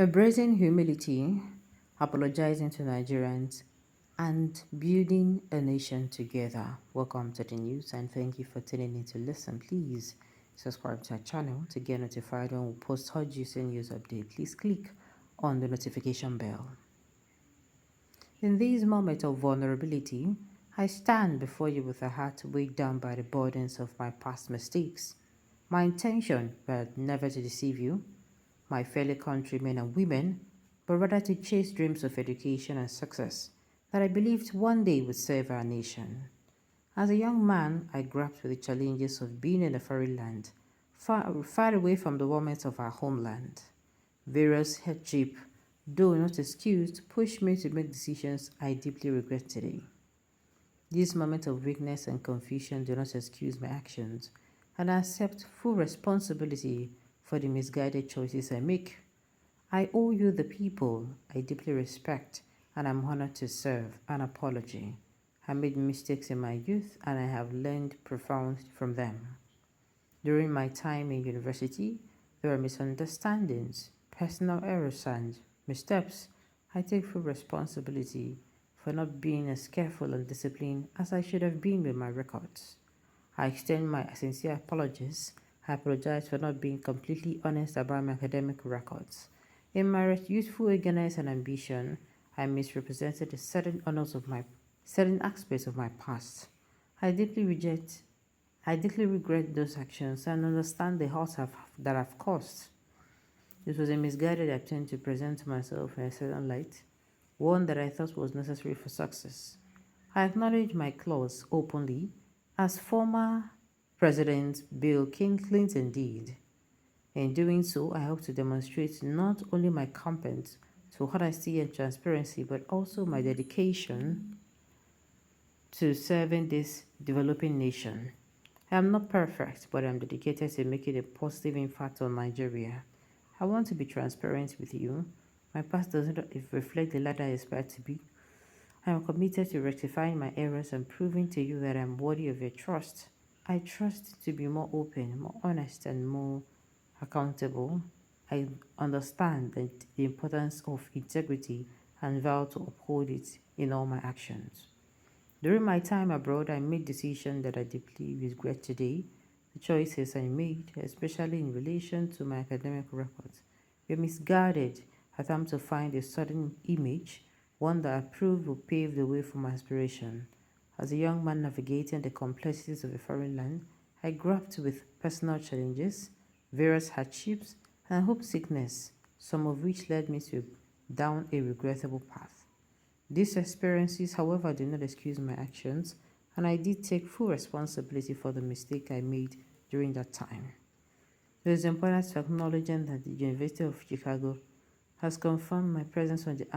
Embracing humility, apologizing to Nigerians, and building a nation together. Welcome to the news and thank you for tuning in to listen. Please subscribe to our channel to get notified when we post hot juicy news update. Please click on the notification bell. In these moments of vulnerability, I stand before you with a heart weighed down by the burdens of my past mistakes. My intention was never to deceive you, my fellow countrymen and women, but rather to chase dreams of education and success that I believed one day would serve our nation. As a young man, I grappled with the challenges of being in a foreign land, far away from the warmth of our homeland. Various hardships, though not excused, pushed me to make decisions I deeply regret today. These moments of weakness and confusion do not excuse my actions, and I accept full responsibility for the misguided choices I make. I owe you, the people I deeply respect and am honored to serve, an apology. I made mistakes in my youth and I have learned profoundly from them. During my time in university, there were misunderstandings, personal errors, and missteps. I take full responsibility for not being as careful and disciplined as I should have been with my records. I extend my sincere apologies. I apologize for not being completely honest about my academic records. In my youthful eagerness and ambition, I misrepresented certain aspects of my past. I deeply reject I deeply regret those actions and understand the hurt that I've caused. This was a misguided attempt to present myself in a certain light, one that I thought was necessary for success. I acknowledge my flaws openly, as former President Bill Clinton did. In doing so, I hope to demonstrate not only my commitment to honesty and transparency, but also my dedication to serving this developing nation. I am not perfect, but I'm dedicated to making a positive impact on Nigeria. I want to be transparent with you. My past does not reflect the life I aspire to be. I am committed to rectifying my errors and proving to you that I am worthy of your trust. I trust to be more open, more honest, and more accountable. I understand the importance of integrity and vow to uphold it in all my actions. During my time abroad, I made decisions that I deeply regret today. The choices I made, especially in relation to my academic records, were misguided attempts to find a certain image, one that I proved would pave the way for my aspiration. As a young man navigating the complexities of a foreign land, I grappled with personal challenges, various hardships, and hope sickness, some of which led me down a regrettable path. These experiences, however, do not excuse my actions, and I did take full responsibility for the mistake I made during that time. It is important to acknowledge that the University of Chicago has confirmed my presence on the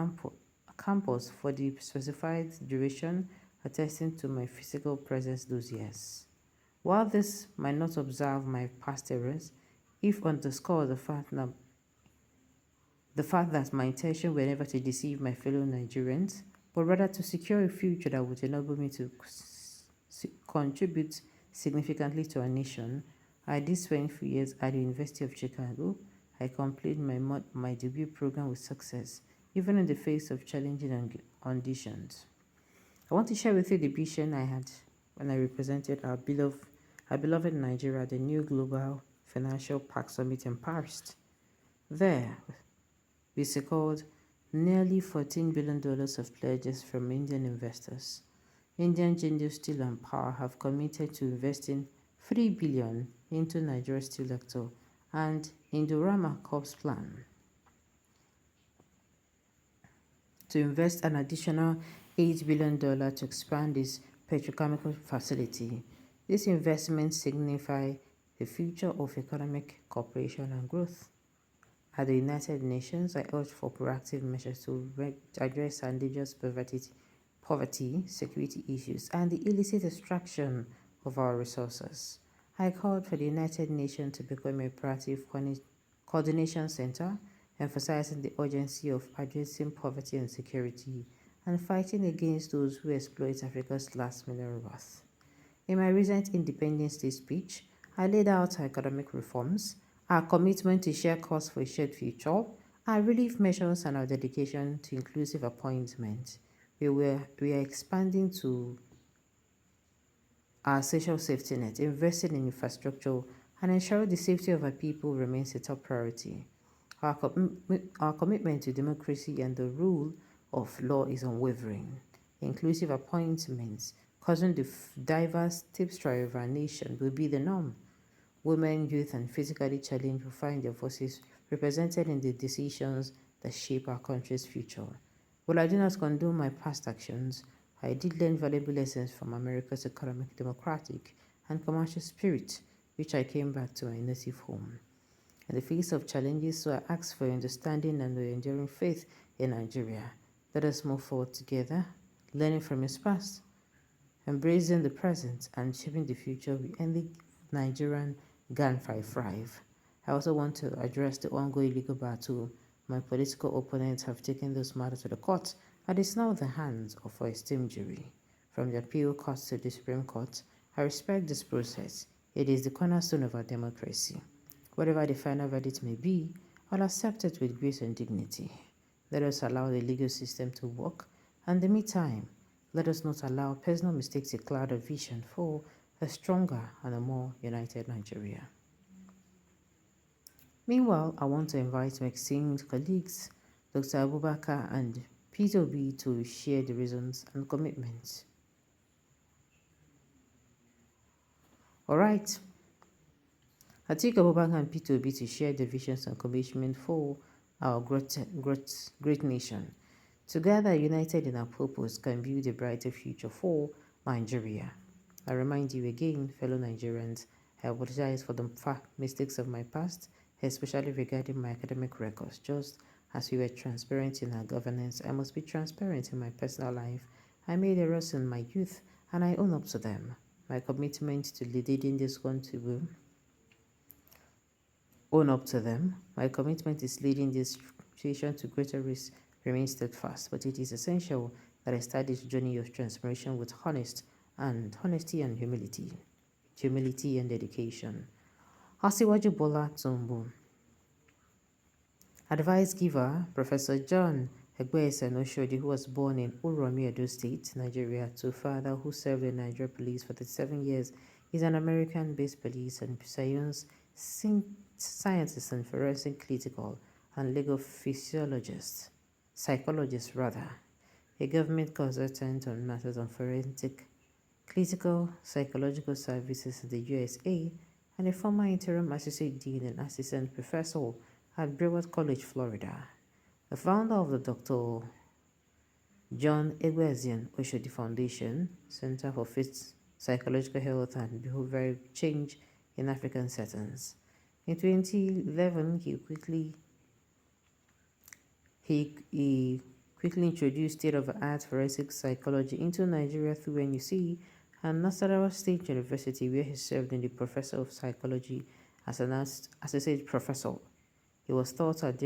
campus for the specified duration, attesting to my physical presence those years. While this might not observe my past errors, if underscore the fact that my intention were never to deceive my fellow Nigerians, but rather to secure a future that would enable me to contribute significantly to our nation. At these 24 years at the University of Chicago, I completed my degree program with success, even in the face of challenging conditions. I want to share with you the vision I had when I represented our beloved Nigeria at the new Global Financial Park Summit in Paris. There, we secured nearly $14 billion of pledges from Indian investors. Indian Jindal Steel and Power have committed to investing $3 billion into Nigeria's steel sector, and Indorama Corp's plan to invest an additional $8 billion to expand its petrochemical facility. These investments signify the future of economic cooperation and growth. At the United Nations, I urge for proactive measures to address endangered poverty, security issues, and the illicit extraction of our resources. I called for the United Nations to become a proactive coordination center, emphasizing the urgency of addressing poverty and security and fighting against those who exploit Africa's last mineral wealth. In my recent Independence Day speech, I laid out our economic reforms, our commitment to share costs for a shared future, Our relief measures and our dedication to inclusive appointment, we are expanding to our social safety net, investing in infrastructure, and ensuring the safety of our people remains a top priority. Our commitment to democracy and the rule of law is unwavering. Inclusive appointments, causing the diverse tapestry of our nation, will be the norm. Women, youth, and physically challenged will find their voices represented in the decisions that shape our country's future. While I do not condone my past actions, I did learn valuable lessons from America's economic, democratic, and commercial spirit, which I came back to my native home. In the face of challenges, so I ask for understanding and the enduring faith in Nigeria. Let us move forward together, learning from its past, embracing the present, and shaping the future with the Nigerian GAN 55. I also want to address the ongoing legal battle. My political opponents have taken this matter to the court, and it's now in the hands of our esteemed jury. From the appeal court to the Supreme Court, I respect this process. It is the cornerstone of our democracy. Whatever the final verdict may be, I'll accept it with grace and dignity. Let us allow the legal system to work, and in the meantime, let us not allow personal mistakes to cloud our vision for a stronger and a more united Nigeria. Meanwhile, I want to invite my esteemed colleagues, Dr. Abubakar and P2B, to share the reasons and commitments. All right. Atiku Abubakar and P2B to share the visions and commitment for our great nation. Together, united in our purpose, can build a brighter future for Nigeria. I remind you again, fellow Nigerians, I apologize for the mistakes of my past, especially regarding my academic records. Just as we were transparent in our governance, I must be transparent in my personal life. I made errors in my youth, and I own up to them. My commitment to leading this country will own up to them. My commitment is leading this situation to greater risk remains steadfast, but it is essential that I start this journey of transformation with honesty and humility and dedication. Asiwaju Bola Tinubu. Advice giver, Professor John Egbeese Oshodi, who was born in Uromi, Edo State, Nigeria, to a father who served in Nigeria police for 37 years, is an American-based police and scientist and forensic clinical and legal psychologist rather, a government consultant on matters of forensic, clinical, psychological services in the USA, and a former interim associate dean and assistant professor at Broward College, Florida. The founder of the Dr. John Egwezian Oshodi Foundation, Center for Psychological Health and Behavioral Change in African Settings. In 2011, he quickly introduced state-of-the-art forensic psychology into Nigeria through NUC and Nasarawa State University, where he served in the Professor of Psychology as an associate professor. He was taught at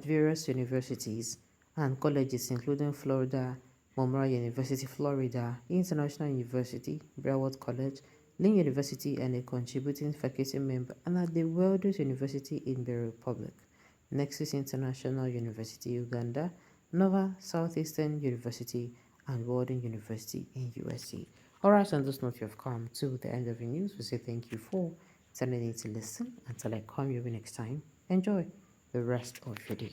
various universities and colleges, including Florida Memorial University, Florida International University, Broward College, Lynn University, and a contributing faculty member, and at the Wilders University in the Republic, Nexus International University, Uganda, Nova Southeastern University, and Walden University in USA. Alright, on this note, you have come to the end of the news. We say thank you for turning in to listen. Until I come your way next time, enjoy the rest of your day.